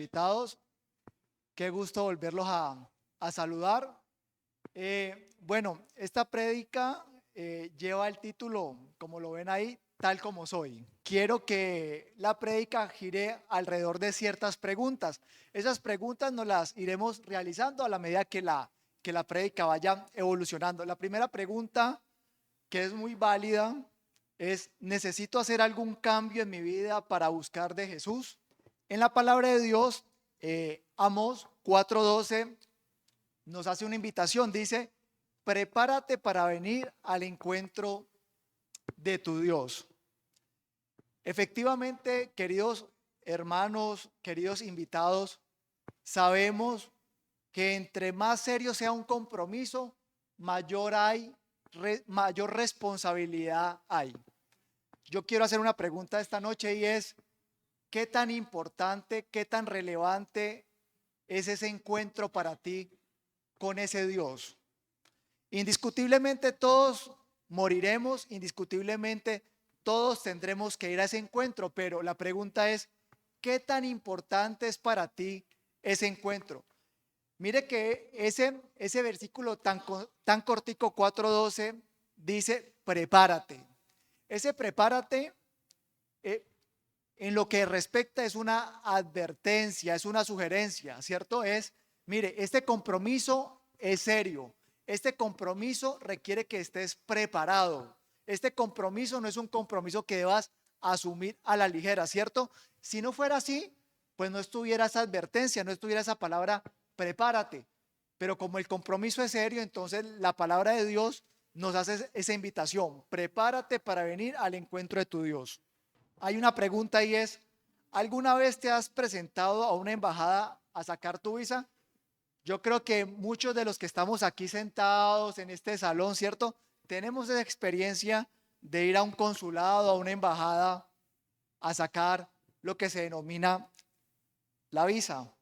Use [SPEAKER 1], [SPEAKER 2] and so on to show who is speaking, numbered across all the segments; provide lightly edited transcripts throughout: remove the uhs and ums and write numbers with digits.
[SPEAKER 1] invitados. Qué gusto volverlos a saludar. Bueno, esta prédica lleva el título, como lo ven ahí, Tal como soy. Quiero que la prédica gire alrededor de ciertas preguntas. Esas preguntas nos las iremos realizando a la medida que la prédica vaya evolucionando. La primera pregunta, que es muy válida, es: ¿necesito hacer algún cambio en mi vida para buscar de Jesús? En la palabra de Dios, Amós 4:12 nos hace una invitación. Dice: prepárate para venir al encuentro de tu Dios. Efectivamente, queridos hermanos, queridos invitados, sabemos que entre más serio sea un compromiso, mayor responsabilidad hay. Yo quiero hacer una pregunta esta noche, y es: ¿qué tan importante, qué tan relevante es ese encuentro para ti con ese Dios? Indiscutiblemente todos moriremos, indiscutiblemente todos tendremos que ir a ese encuentro, pero la pregunta es: ¿qué tan importante es para ti ese encuentro? Mire que ese versículo tan cortico, 4:12, dice: prepárate. Ese prepárate, en lo que respecta, es una advertencia, es una sugerencia, ¿cierto? Mire, este compromiso es serio. Este compromiso requiere que estés preparado. Este compromiso no es un compromiso que debas asumir a la ligera, ¿cierto? Si no fuera así, pues no estuviera esa advertencia, no estuviera esa palabra prepárate. Pero como el compromiso es serio, entonces la palabra de Dios nos hace esa invitación: prepárate para venir al encuentro de tu Dios. Hay una pregunta, y es: ¿alguna vez te has presentado a una embajada a sacar tu visa? Yo creo que muchos de los que estamos aquí sentados en este salón, ¿cierto?, tenemos esa experiencia de ir a un consulado, a una embajada, a sacar lo que se denomina la visa.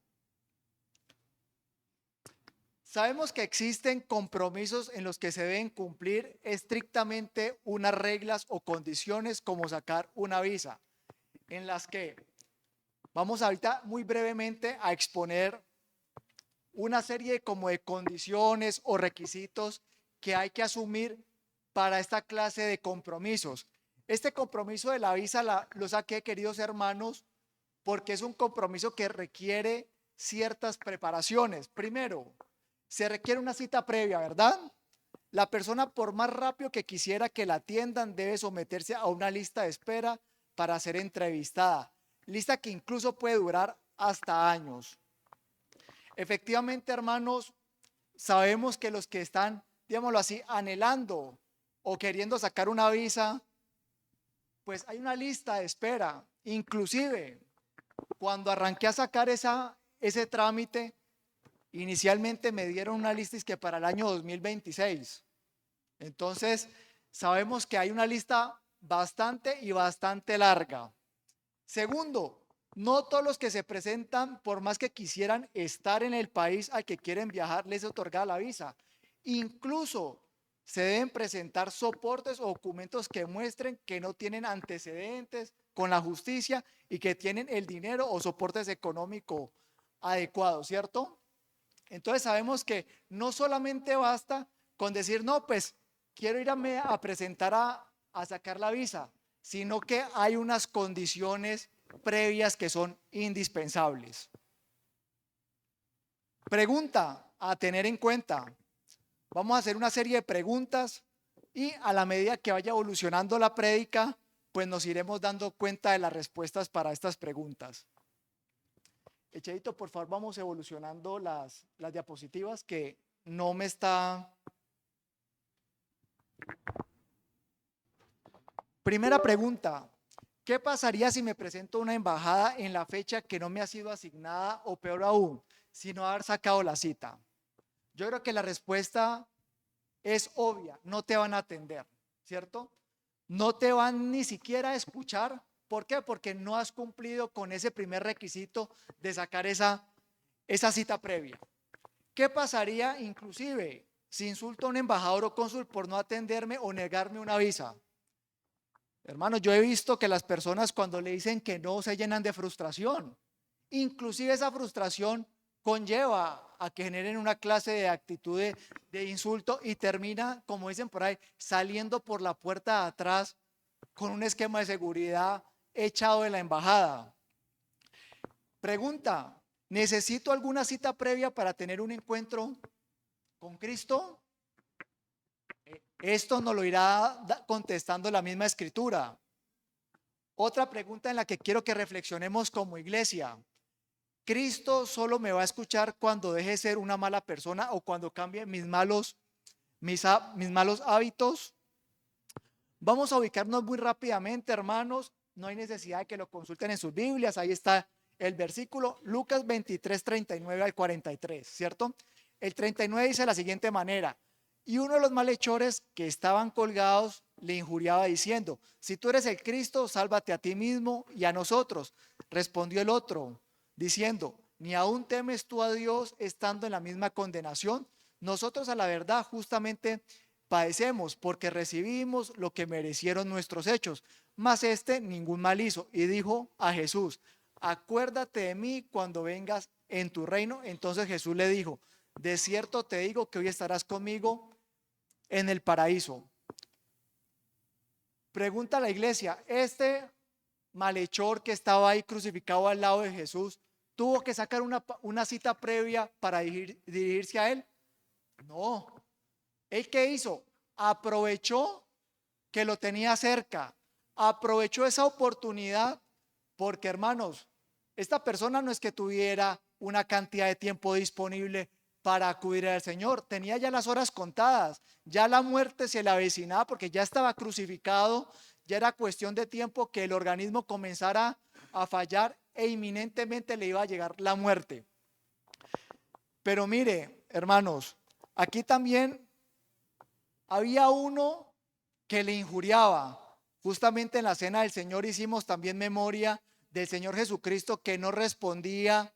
[SPEAKER 1] Sabemos que existen compromisos en los que se deben cumplir estrictamente unas reglas o condiciones, como sacar una visa, en las que vamos ahorita muy brevemente a exponer una serie como de condiciones o requisitos que hay que asumir para esta clase de compromisos. Este compromiso de la visa lo saqué, queridos hermanos, porque es un compromiso que requiere ciertas preparaciones. Primero, se requiere una cita previa, ¿verdad? La persona, por más rápido que quisiera que la atiendan, debe someterse a una lista de espera para ser entrevistada, lista que incluso puede durar hasta años. Efectivamente, hermanos, sabemos que los que están, digámoslo así, anhelando o queriendo sacar una visa, pues hay una lista de espera. Inclusive, cuando arranqué a sacar ese trámite, inicialmente me dieron una lista, es que para el año 2026. Entonces, sabemos que hay una lista bastante larga. Segundo, no todos los que se presentan, por más que quisieran estar en el país al que quieren viajar, les otorga la visa. Incluso se deben presentar soportes o documentos que muestren que no tienen antecedentes con la justicia y que tienen el dinero o soportes económicos adecuados, ¿cierto? Entonces sabemos que no solamente basta con decir: no, pues quiero irme a presentar a sacar la visa, sino que hay unas condiciones previas que son indispensables. Pregunta a tener en cuenta. Vamos a hacer una serie de preguntas, y a la medida que vaya evolucionando la prédica, pues nos iremos dando cuenta de las respuestas para estas preguntas. Echeito, por favor, vamos evolucionando las diapositivas, que no me está. Primera pregunta: ¿qué pasaría si me presento a una embajada en la fecha que no me ha sido asignada, o peor aún, si no haber sacado la cita? Yo creo que la respuesta es obvia: no te van a atender, ¿cierto? No te van ni siquiera a escuchar. ¿Por qué? Porque no has cumplido con ese primer requisito de sacar esa cita previa. ¿Qué pasaría inclusive si insulto a un embajador o cónsul por no atenderme o negarme una visa? Hermanos, yo he visto que las personas, cuando le dicen que no, se llenan de frustración Inclusive esa frustración conlleva a que generen una clase de actitud de insulto y termina, como dicen por ahí, saliendo por la puerta de atrás con un esquema de seguridad echado de la embajada. Pregunta, ¿necesito alguna cita previa para tener un encuentro con Cristo? Esto nos lo irá contestando la misma escritura. Otra pregunta en la que quiero que reflexionemos como iglesia. ¿Cristo solo me va a escuchar cuando deje de ser una mala persona o cuando cambie mis malos hábitos? Vamos a ubicarnos muy rápidamente, hermanos. No hay necesidad de que lo consulten en sus Biblias. Ahí está el versículo, Lucas 23, 39 al 43, ¿cierto? El 39 dice de la siguiente manera: y uno de los malhechores que estaban colgados le injuriaba diciendo: si tú eres el Cristo, sálvate a ti mismo y a nosotros. Respondió el otro diciendo: ¿ni aún temes tú a Dios estando en la misma condenación? Nosotros a la verdad justamente padecemos porque recibimos lo que merecieron nuestros hechos, mas este ningún mal hizo. Y dijo a Jesús: acuérdate de mí cuando vengas en tu reino. Entonces Jesús le dijo: de cierto te digo que hoy estarás conmigo en el paraíso. Pregunta a la iglesia, ¿este malhechor que estaba ahí crucificado al lado de Jesús tuvo que sacar una cita previa para dirigirse a él? No. ¿Él qué hizo? Aprovechó que lo tenía cerca, aprovechó esa oportunidad, porque hermanos, esta persona no es que tuviera una cantidad de tiempo disponible para acudir al Señor, tenía ya las horas contadas, ya la muerte se le avecinaba porque ya estaba crucificado, ya era cuestión de tiempo que el organismo comenzara a fallar e inminentemente le iba a llegar la muerte. Pero mire, hermanos, aquí también había uno que le injuriaba. Justamente en la cena del Señor hicimos también memoria del Señor Jesucristo que no respondía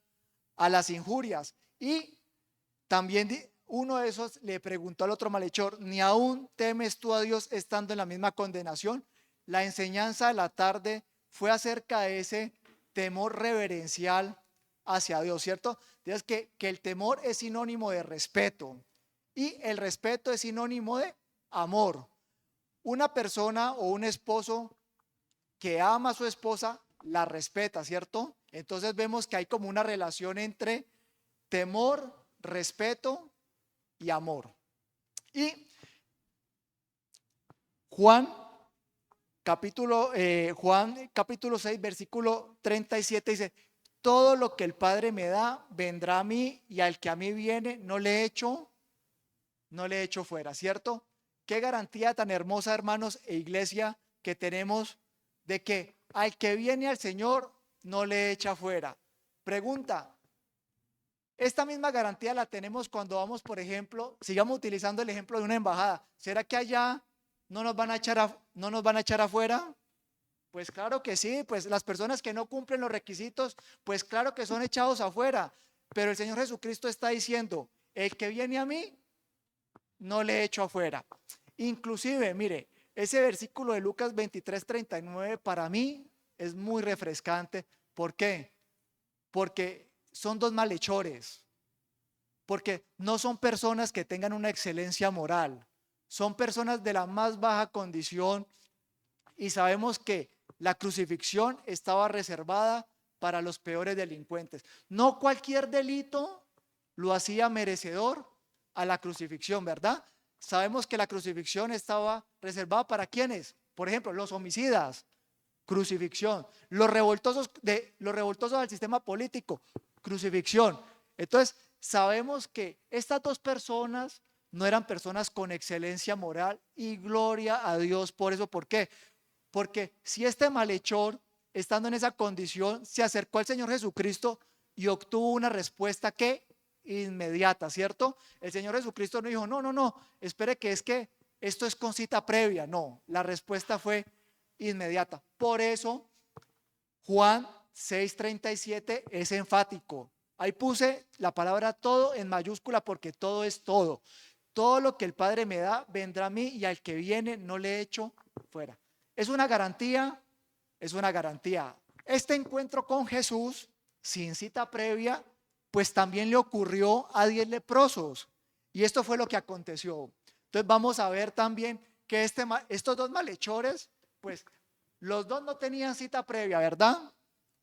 [SPEAKER 1] a las injurias. Y también uno de esos le preguntó al otro malhechor: ¿ni aún temes tú a Dios estando en la misma condenación? La enseñanza de la tarde fue acerca de ese temor reverencial hacia Dios, ¿cierto? Es que el temor es sinónimo de respeto y el respeto es sinónimo de amor. Una persona o un esposo que ama a su esposa la respeta, ¿cierto? Entonces vemos que hay como una relación entre temor, respeto y amor. Y Juan capítulo 6 versículo 37 dice: todo lo que el Padre me da vendrá a mí, y al que a mí viene no le echo fuera, ¿cierto? Qué garantía tan hermosa, hermanos e iglesia, que tenemos de que al que viene al Señor no le echa fuera. Pregunta, esta misma garantía la tenemos cuando vamos, por ejemplo, sigamos utilizando el ejemplo de una embajada. ¿Será que allá no nos van a echar afuera? Pues claro que sí, pues las personas que no cumplen los requisitos, pues claro que son echados afuera. Pero el Señor Jesucristo está diciendo: el que viene a mí no le echo afuera. Inclusive, mire, ese versículo de Lucas 23:39 para mí es muy refrescante. ¿Por qué? Porque son dos malhechores, porque no son personas que tengan una excelencia moral, son personas de la más baja condición, y sabemos que la crucifixión estaba reservada para los peores delincuentes. No cualquier delito lo hacía merecedor a la crucifixión, ¿verdad? Sabemos que la crucifixión estaba reservada para quienes, por ejemplo, los homicidas, crucifixión, los revoltosos del sistema político, crucifixión. Entonces, sabemos que estas dos personas no eran personas con excelencia moral, y gloria a Dios por eso. ¿Por qué? Porque si este malhechor, estando en esa condición, se acercó al Señor Jesucristo y obtuvo una respuesta que inmediata, ¿cierto? El Señor Jesucristo no dijo: no, espere, que es que esto es con cita previa. No, la respuesta fue inmediata. Por eso Juan 6:37 es enfático. Ahí puse la palabra todo en mayúscula, porque todo es todo. Todo lo que el Padre me da vendrá a mí, y al que viene no le echo fuera. Es una garantía, es una garantía. Este encuentro con Jesús sin cita previa, pues también le ocurrió a 10 leprosos. Y esto fue lo que aconteció. Entonces vamos a ver también que estos dos malhechores, pues los dos no tenían cita previa, ¿verdad?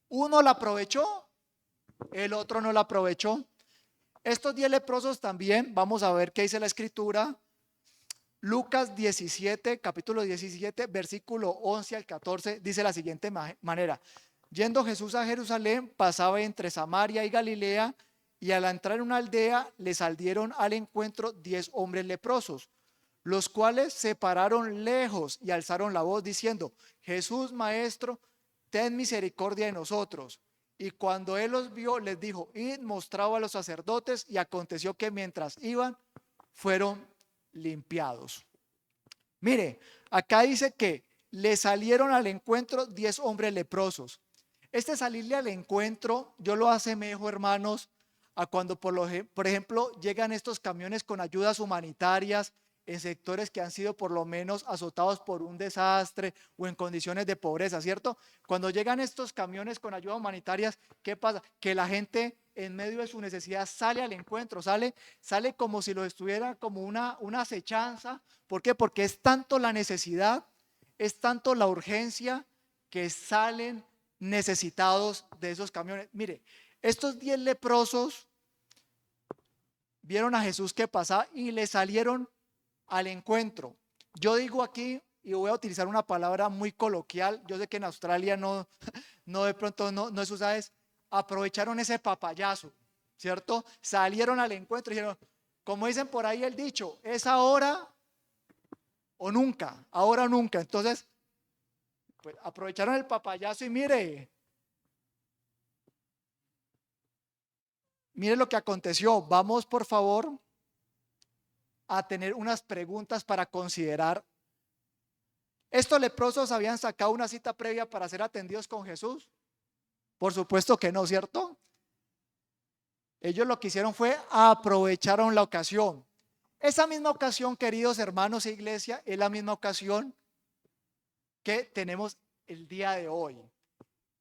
[SPEAKER 1] Uno la aprovechó, el otro no la aprovechó. Estos 10 leprosos también, vamos a ver qué dice la escritura. Lucas 17, capítulo 17, versículo 11 al 14, dice la siguiente manera. Yendo Jesús a Jerusalén, pasaba entre Samaria y Galilea, y al entrar en una aldea le salieron al encuentro 10 hombres leprosos, los cuales se pararon lejos y alzaron la voz diciendo: Jesús, Maestro, ten misericordia de nosotros. Y cuando él los vio, les dijo: id, mostrado a los sacerdotes. Y aconteció que mientras iban, fueron limpiados. Mire, acá dice que le salieron al encuentro 10 hombres leprosos. Este salirle al encuentro, yo lo asemejo, hermanos, a cuando por ejemplo llegan estos camiones con ayudas humanitarias en sectores que han sido por lo menos azotados por un desastre o en condiciones de pobreza, ¿cierto? Cuando llegan estos camiones con ayudas humanitarias, ¿qué pasa? Que la gente en medio de su necesidad sale al encuentro, sale como si lo estuviera como una acechanza. ¿Por qué? Porque es tanto la necesidad, es tanto la urgencia, que salen necesitados de esos camiones. Mire, estos 10 leprosos vieron a Jesús que pasaba y le salieron al encuentro. Yo digo aquí, y voy a utilizar una palabra muy coloquial, yo sé que en Australia no de pronto no es usada, es aprovecharon ese papayazo, ¿cierto? Salieron al encuentro y dijeron, como dicen por ahí el dicho, es ahora o nunca, ahora o nunca. Entonces, pues aprovecharon el papayazo y mire lo que aconteció. Vamos, por favor, a tener unas preguntas para considerar. ¿Estos leprosos habían sacado una cita previa para ser atendidos con Jesús? Por supuesto que no, ¿cierto? Ellos lo que hicieron fue aprovecharon la ocasión. Esa misma ocasión, queridos hermanos e iglesia, es la misma ocasión que tenemos el día de hoy.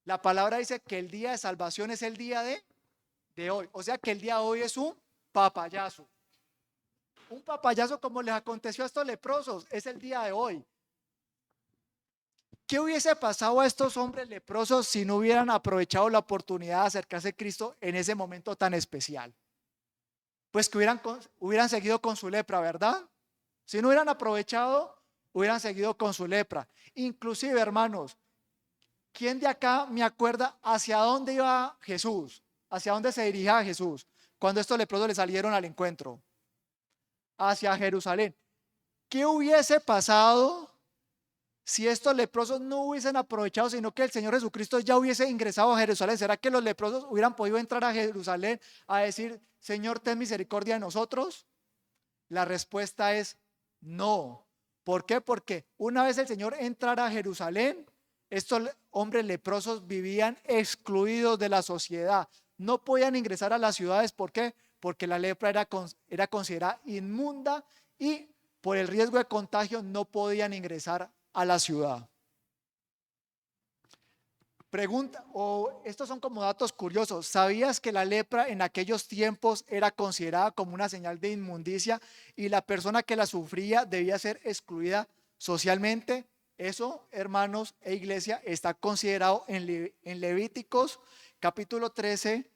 [SPEAKER 1] La palabra dice que el día de salvación es el día de hoy. O sea que el día de hoy es un papayazo. Un papayazo como les aconteció a estos leprosos, es el día de hoy. ¿Qué hubiese pasado a estos hombres leprosos si no hubieran aprovechado la oportunidad de acercarse a Cristo en ese momento tan especial? Pues que hubieran seguido con su lepra, ¿verdad? Si no hubieran aprovechado, hubieran seguido con su lepra. Inclusive, hermanos, ¿quién de acá me acuerda hacia dónde iba Jesús? ¿Hacia dónde se dirigía Jesús cuando estos leprosos le salieron al encuentro? Hacia Jerusalén. ¿Qué hubiese pasado si estos leprosos no hubiesen aprovechado, sino que el Señor Jesucristo ya hubiese ingresado a Jerusalén? ¿Será que los leprosos hubieran podido entrar a Jerusalén a decir, Señor, ten misericordia de nosotros? La respuesta es no. ¿Por qué? Porque una vez el Señor entrara a Jerusalén, estos hombres leprosos vivían excluidos de la sociedad. No podían ingresar a las ciudades. ¿Por qué? Porque la lepra era considerada inmunda y por el riesgo de contagio no podían ingresar a la ciudad. Pregunta, estos son como datos curiosos. ¿Sabías que la lepra en aquellos tiempos era considerada como una señal de inmundicia y la persona que la sufría debía ser excluida socialmente? Eso, hermanos e iglesia, está considerado en Levíticos capítulo 13,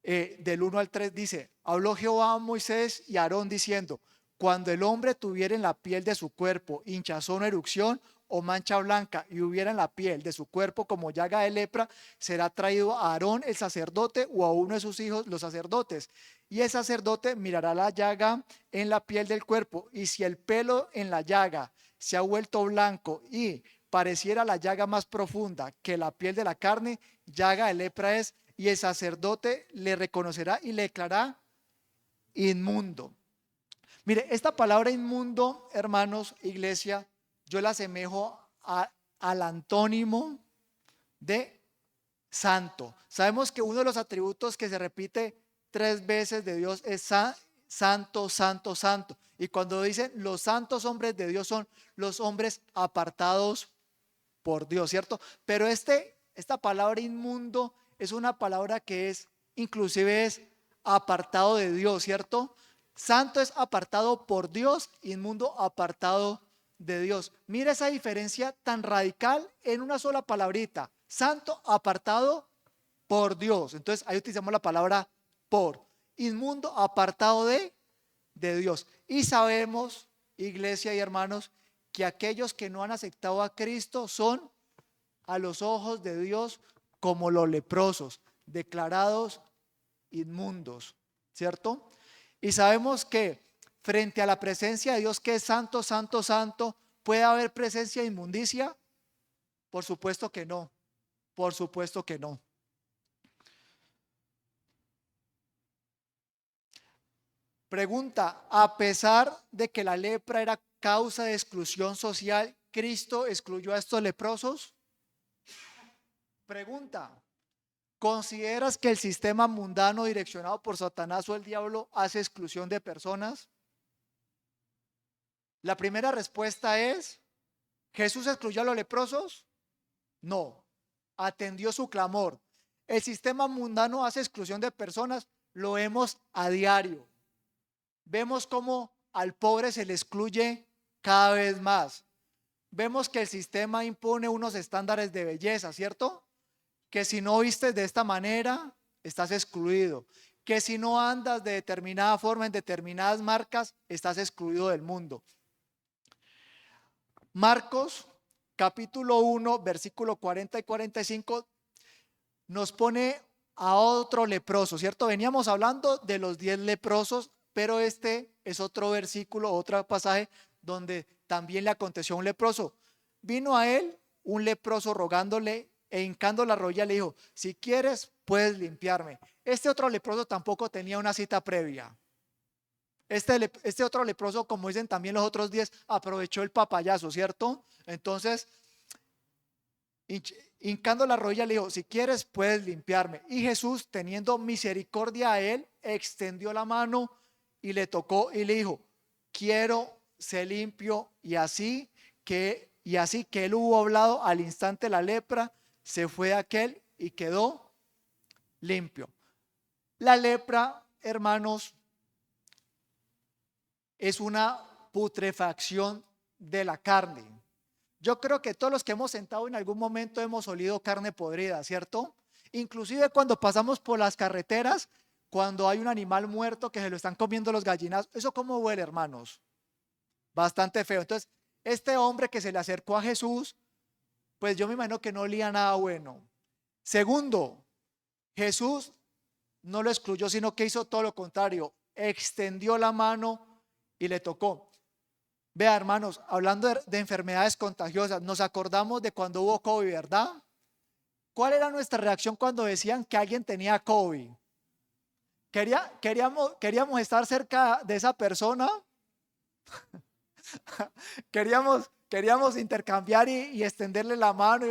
[SPEAKER 1] del 1 al 3, dice: habló Jehová a Moisés y a Aarón diciendo: cuando el hombre tuviera en la piel de su cuerpo hinchazón o erupción o mancha blanca y hubiera en la piel de su cuerpo como llaga de lepra, será traído a Aarón el sacerdote o a uno de sus hijos los sacerdotes, y el sacerdote mirará la llaga en la piel del cuerpo, y si el pelo en la llaga se ha vuelto blanco y pareciera la llaga más profunda que la piel de la carne, llaga de lepra es, y el sacerdote le reconocerá y le declarará inmundo. Mire, esta palabra inmundo, hermanos, iglesia, yo la asemejo al antónimo de santo. Sabemos que uno de los atributos que se repite 3 veces de Dios es santo, santo, santo. Y cuando dicen los santos hombres de Dios son los hombres apartados por Dios, ¿cierto? Pero esta palabra inmundo es una palabra que inclusive es apartado de Dios, ¿cierto? Santo es apartado por Dios, inmundo apartado de Dios. Mira esa diferencia tan radical en una sola palabrita. Santo apartado por Dios. Entonces ahí utilizamos la palabra por. Inmundo apartado de Dios. Y sabemos, iglesia y hermanos, que aquellos que no han aceptado a Cristo son a los ojos de Dios como los leprosos, declarados inmundos, ¿cierto? Y sabemos que frente a la presencia de Dios, que es santo, santo, santo, ¿puede haber presencia de inmundicia? Por supuesto que no, por supuesto que no. Pregunta, a pesar de que la lepra era causa de exclusión social, ¿Cristo excluyó a estos leprosos? Pregunta, ¿consideras que el sistema mundano direccionado por Satanás o el diablo hace exclusión de personas? La primera respuesta es, ¿Jesús excluyó a los leprosos? No, atendió su clamor. El sistema mundano hace exclusión de personas, lo vemos a diario. Vemos cómo al pobre se le excluye cada vez más. Vemos que el sistema impone unos estándares de belleza, ¿cierto? Que si no vistes de esta manera, estás excluido. Que si no andas de determinada forma en determinadas marcas, estás excluido del mundo. Marcos capítulo 1, versículo 40 y 45 nos pone a otro leproso, ¿cierto? Veníamos hablando de los 10 leprosos, pero este es otro versículo, otro pasaje donde también le aconteció a un leproso. Vino a él un leproso rogándole e hincando la rodilla le dijo, si quieres puedes limpiarme. Este otro leproso tampoco tenía una cita previa. Este otro leproso, como dicen también los otros 10, aprovechó el papayazo, ¿cierto? Entonces, hincando la rodilla le dijo, si quieres puedes limpiarme. Y Jesús, teniendo misericordia a él, extendió la mano y le tocó y le dijo, quiero ser limpio. Y así que él hubo hablado, al instante la lepra se fue de aquel y quedó limpio. La lepra, hermanos, es una putrefacción de la carne. Yo creo que todos los que hemos sentado en algún momento hemos olido carne podrida, ¿cierto? Inclusive cuando pasamos por las carreteras, cuando hay un animal muerto que se lo están comiendo los gallinazos, ¿eso cómo huele, hermanos? Bastante feo. Entonces, este hombre que se le acercó a Jesús, pues yo me imagino que no olía nada bueno. Segundo, Jesús no lo excluyó, sino que hizo todo lo contrario, extendió la mano y le tocó. Vea, hermanos, hablando de enfermedades contagiosas, nos acordamos de cuando hubo COVID, ¿verdad? ¿Cuál era nuestra reacción cuando decían que alguien tenía COVID? Queríamos estar cerca de esa persona. queríamos intercambiar y extenderle la mano.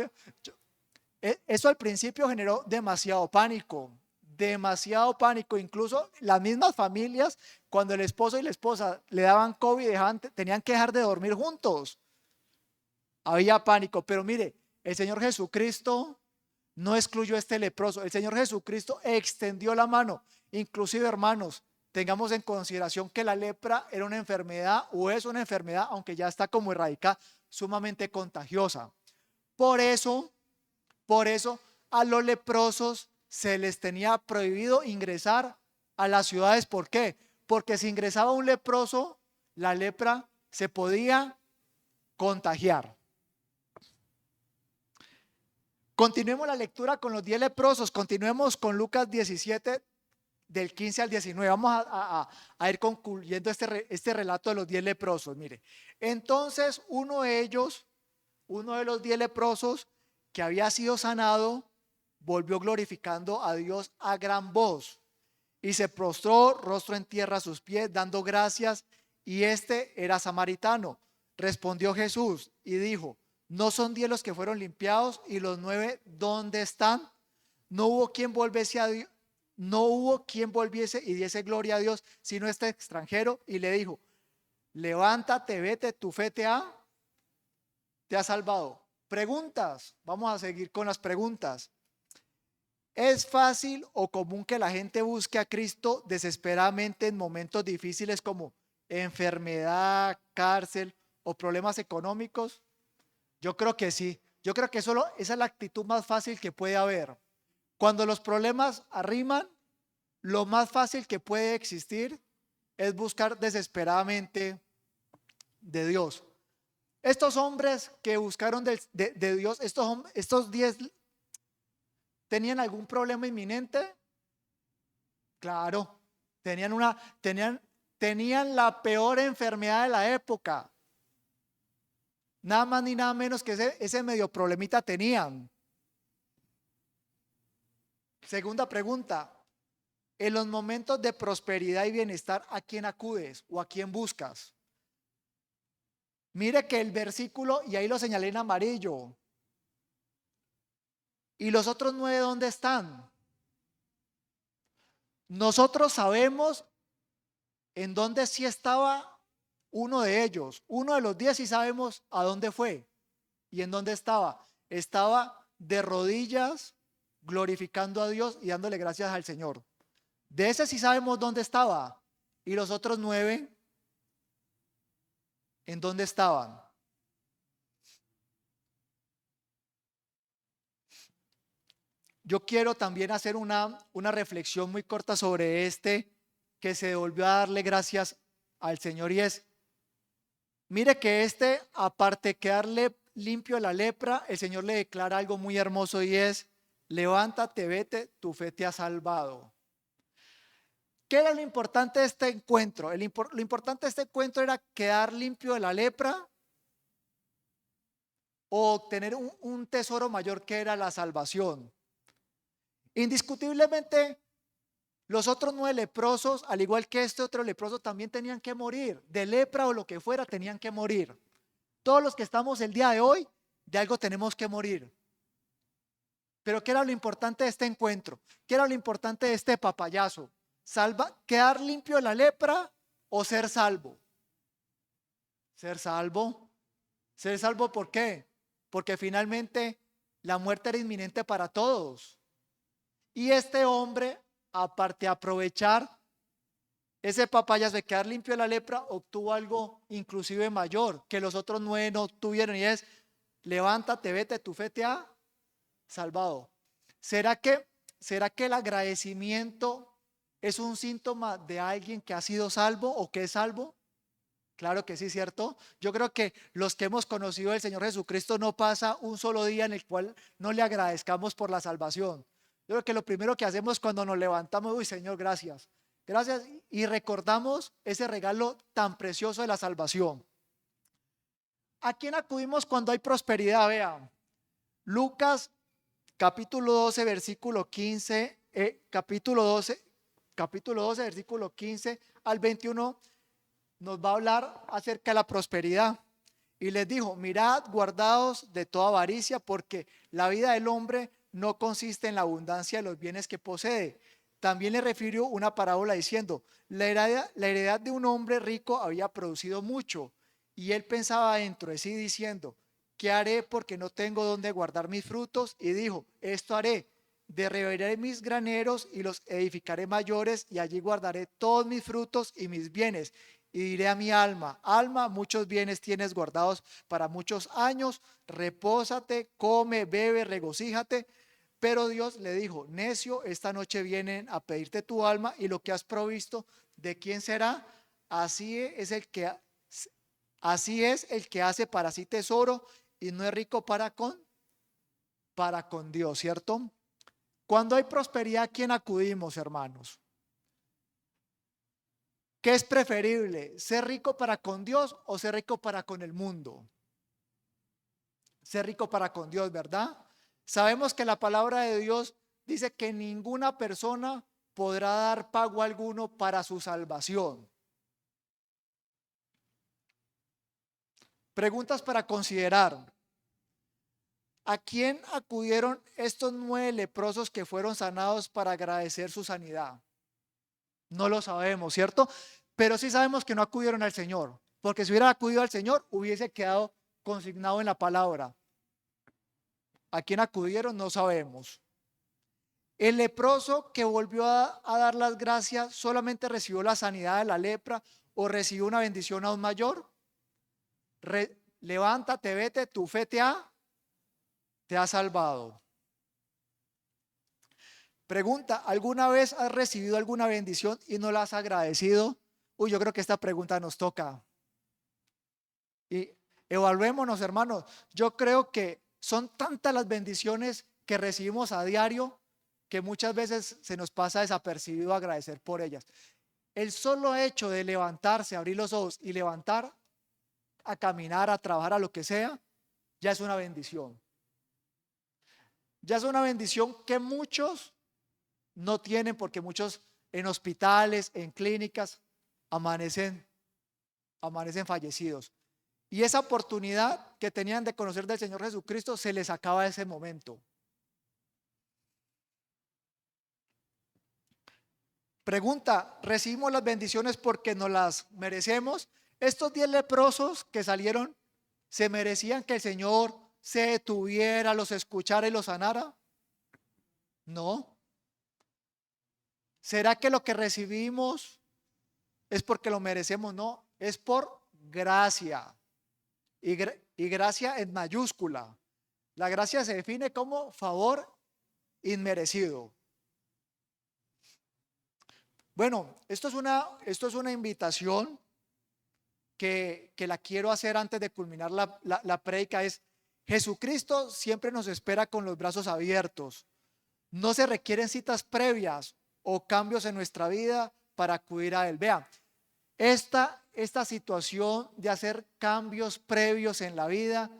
[SPEAKER 1] Eso al principio generó demasiado pánico. Incluso las mismas familias, cuando el esposo y la esposa le daban COVID, tenían que dejar de dormir juntos. Había pánico, pero mire, el Señor Jesucristo no excluyó a este leproso. El Señor Jesucristo extendió la mano. Inclusive, hermanos, tengamos en consideración que la lepra era una enfermedad o es una enfermedad, aunque ya está como erradicada, sumamente contagiosa. Por eso a los leprosos se les tenía prohibido ingresar a las ciudades. ¿Por qué? Porque si ingresaba un leproso, la lepra se podía contagiar. Continuemos la lectura con los 10 leprosos. Continuemos con Lucas 17, del 15 al 19. Vamos a ir concluyendo este relato de los 10 leprosos. Mire, entonces uno de los 10 leprosos que había sido sanado, volvió glorificando a Dios a gran voz y se prostró rostro en tierra a sus pies, dando gracias, y este era samaritano. Respondió Jesús y dijo, ¿no son 10 los que fueron limpiados y los 9 dónde están? No hubo quien volviese y diese gloria a Dios, sino este extranjero. Y le dijo, levántate, vete, tu fe te ha salvado. Preguntas, vamos a seguir con las preguntas. Es fácil o común que la gente busque a Cristo desesperadamente en momentos difíciles como enfermedad, cárcel o problemas económicos. Yo creo que sí. Yo creo que esa es la actitud más fácil que puede haber. Cuando los problemas arriman, lo más fácil que puede existir es buscar desesperadamente de Dios. Estos hombres que buscaron de Dios, estos 10, ¿tenían algún problema inminente? Claro, tenían la peor enfermedad de la época. Nada más ni nada menos que ese medio problemita tenían. Segunda pregunta, en los momentos de prosperidad y bienestar, ¿a quién acudes o a quién buscas? Mire que el versículo, y ahí lo señalé en amarillo, ¿y los otros 9 dónde están? Nosotros sabemos en dónde sí estaba uno de ellos. Uno de los 10 sí sabemos a dónde fue y en dónde estaba. Estaba de rodillas glorificando a Dios y dándole gracias al Señor. De ese sí sabemos dónde estaba. Y los otros 9, ¿en dónde estaban? Yo quiero también hacer una reflexión muy corta sobre este que se volvió a darle gracias al Señor, y es, mire que aparte de darle limpio la lepra, el Señor le declara algo muy hermoso, y es, levántate, vete, tu fe te ha salvado. ¿Qué era lo importante de este encuentro? Lo importante de este encuentro era quedar limpio de la lepra o obtener un tesoro mayor que era la salvación. Indiscutiblemente, los otros 9 leprosos, al igual que este otro leproso, también tenían que morir. De lepra o lo que fuera, tenían que morir. Todos los que estamos el día de hoy, de algo tenemos que morir. Pero ¿qué era lo importante de este encuentro? ¿Qué era lo importante de este papayazo? ¿Quedar limpio de la lepra o ser salvo? Ser salvo. Ser salvo, ¿por qué? Porque finalmente la muerte era inminente para todos. Y este hombre, aparte de aprovechar ese papayazo de quedar limpio de la lepra, obtuvo algo inclusive mayor que los otros 9 no tuvieron, y es, levántate, vete, tu fe te ha salvado. ¿Será que el agradecimiento es un síntoma de alguien que ha sido salvo o que es salvo? Claro que sí, ¿cierto? Yo creo que los que hemos conocido al Señor Jesucristo no pasa un solo día en el cual no le agradezcamos por la salvación. Yo creo que lo primero que hacemos cuando nos levantamos, uy, Señor, gracias. Gracias, y recordamos ese regalo tan precioso de la salvación. ¿A quién acudimos cuando hay prosperidad? Vean, Lucas capítulo 12, versículo 15, capítulo 12, versículo 15 al 21, nos va a hablar acerca de la prosperidad. Y les dijo, mirad, guardaos de toda avaricia, porque la vida del hombre no consiste en la abundancia de los bienes que posee. También le refirió una parábola diciendo, la heredad de un hombre rico había producido mucho, y él pensaba dentro de sí diciendo, ¿qué haré porque no tengo donde guardar mis frutos? Y dijo, esto haré, derribaré mis graneros y los edificaré mayores, y allí guardaré todos mis frutos y mis bienes. Y diré a mi alma, alma, muchos bienes tienes guardados para muchos años, repósate, come, bebe, regocíjate. Pero Dios le dijo, necio, esta noche vienen a pedirte tu alma, y lo que has provisto, ¿de quién será? Así es el que, así es el que hace para sí tesoro y no es rico para con Dios, ¿cierto? Cuando hay prosperidad, ¿a quién acudimos, hermanos? ¿Qué es preferible? ¿Ser rico para con Dios o ser rico para con el mundo? Ser rico para con Dios, ¿verdad? Sabemos que la palabra de Dios dice que ninguna persona podrá dar pago alguno para su salvación. Preguntas para considerar. ¿A quién acudieron estos 9 leprosos que fueron sanados para agradecer su sanidad? No lo sabemos, ¿cierto? Pero sí sabemos que no acudieron al Señor, porque si hubieran acudido al Señor, hubiese quedado consignado en la palabra. ¿A quién acudieron? No sabemos. El leproso que volvió a dar las gracias solamente recibió la sanidad de la lepra o recibió una bendición aún mayor. Levántate, vete, tu fe te ha salvado. Pregunta, ¿alguna vez has recibido alguna bendición y no la has agradecido? Uy, yo creo que esta pregunta nos toca. Y evaluémonos, hermanos. Yo creo que son tantas las bendiciones que recibimos a diario que muchas veces se nos pasa desapercibido agradecer por ellas. El solo hecho de levantarse, abrir los ojos y levantar a caminar, a trabajar, a lo que sea, ya es una bendición. Ya es una bendición que muchos no tienen, porque muchos en hospitales, en clínicas, amanecen fallecidos. Y esa oportunidad que tenían de conocer del Señor Jesucristo se les acaba ese momento. Pregunta, ¿recibimos las bendiciones porque nos las merecemos? Estos 10 leprosos que salieron, ¿se merecían que el Señor se detuviera, los escuchara y los sanara? No. ¿Será que lo que recibimos es porque lo merecemos? No, es por gracia. Y gracia en mayúscula. La gracia se define como favor inmerecido. Bueno, esto es una invitación que la quiero hacer antes de culminar la prédica. Es: Jesucristo siempre nos espera con los brazos abiertos. No se requieren citas previas o cambios en nuestra vida para acudir a Él. Vean, esta situación de hacer cambios previos en la vida,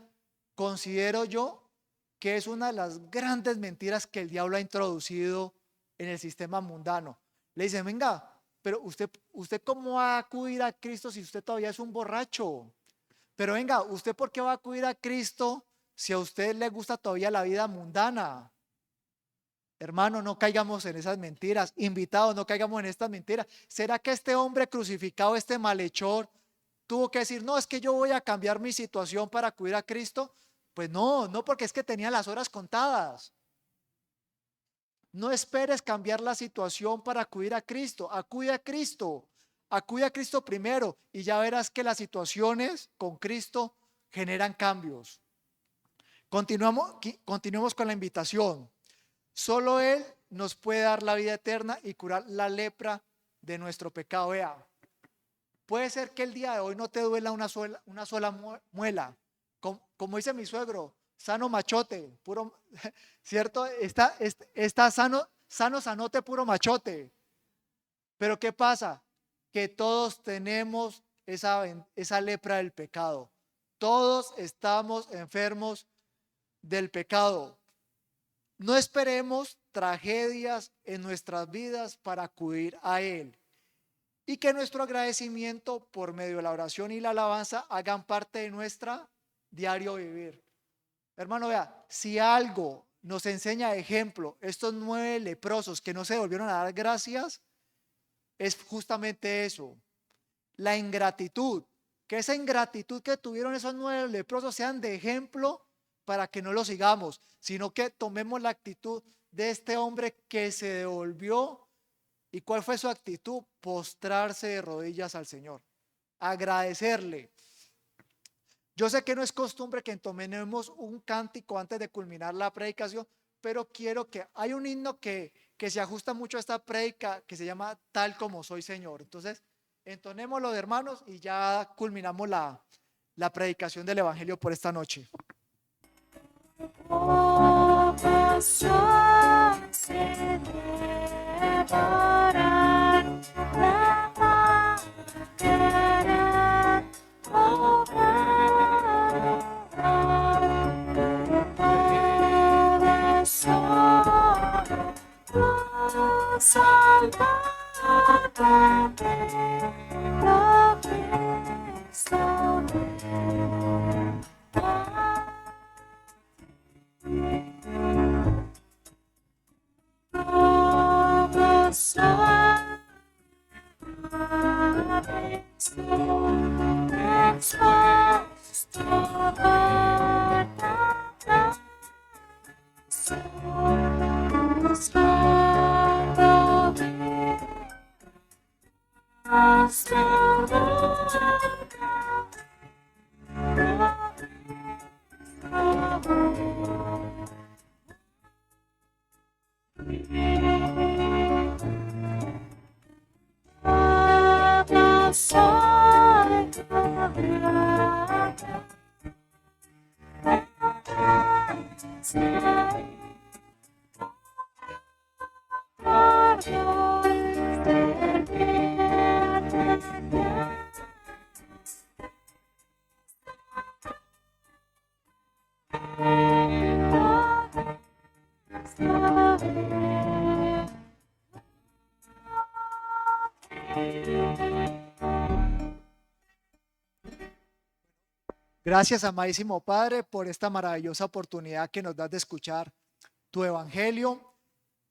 [SPEAKER 1] considero yo que es una de las grandes mentiras que el diablo ha introducido en el sistema mundano. Le dicen: venga, pero usted ¿cómo va a acudir a Cristo si usted todavía es un borracho? Pero venga, ¿usted por qué va a acudir a Cristo si a usted le gusta todavía la vida mundana? Hermano, no caigamos en esas mentiras. Invitados, no caigamos en estas mentiras. ¿Será que este hombre crucificado, este malhechor, tuvo que decir: no, es que yo voy a cambiar mi situación para acudir a Cristo? Pues no, porque es que tenía las horas contadas. No esperes cambiar la situación para acudir a Cristo. Acude a Cristo. Acude a Cristo primero y ya verás que las situaciones con Cristo generan cambios. Continuemos con la invitación. Solo Él nos puede dar la vida eterna y curar la lepra de nuestro pecado. Vea, puede ser que el día de hoy no te duela una sola muela. Como dice mi suegro, sano machote, puro, ¿cierto? Está sanote, puro machote. Pero ¿qué pasa? Que todos tenemos esa lepra del pecado. Todos estamos enfermos del pecado. No esperemos tragedias en nuestras vidas para acudir a Él. Y que nuestro agradecimiento por medio de la oración y la alabanza hagan parte de nuestra diario vivir. Hermano, vea, si algo nos enseña de ejemplo estos 9 leprosos que no se volvieron a dar gracias, es justamente eso, la ingratitud. Que esa ingratitud que tuvieron esos 9 leprosos sean de ejemplo para que no lo sigamos, sino que tomemos la actitud de este hombre que se devolvió. ¿Y cuál fue su actitud? Postrarse de rodillas al Señor, agradecerle. Yo sé que no es costumbre que entonemos un cántico antes de culminar la predicación, pero quiero que hay un himno que se ajusta mucho a esta predica, que se llama Tal como soy, Señor. Entonces, entonémoslo, hermanos, y ya culminamos la predicación del Evangelio por esta noche. Gracias, amadísimo Padre, por esta maravillosa oportunidad que nos das de escuchar tu evangelio.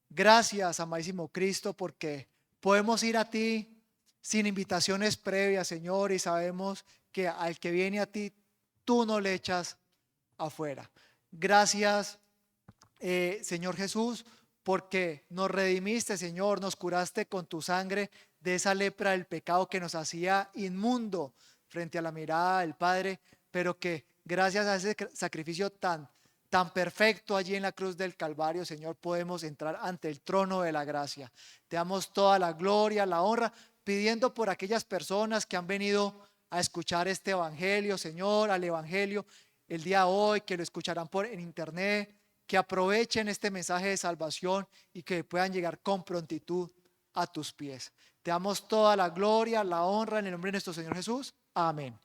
[SPEAKER 1] Gracias, amadísimo Cristo, porque podemos ir a ti sin invitaciones previas, Señor, y sabemos que al que viene a ti, tú no le echas afuera. Gracias, Señor Jesús, porque nos redimiste, Señor, nos curaste con tu sangre de esa lepra del pecado que nos hacía inmundo frente a la mirada del Padre, pero que gracias a ese sacrificio tan perfecto allí en la cruz del Calvario, Señor, podemos entrar ante el trono de la gracia. Te damos toda la gloria, la honra, pidiendo por aquellas personas que han venido a escuchar este evangelio, Señor, al evangelio el día de hoy, que lo escucharán en internet, que aprovechen este mensaje de salvación y que puedan llegar con prontitud a tus pies. Te damos toda la gloria, la honra en el nombre de nuestro Señor Jesús. Amén.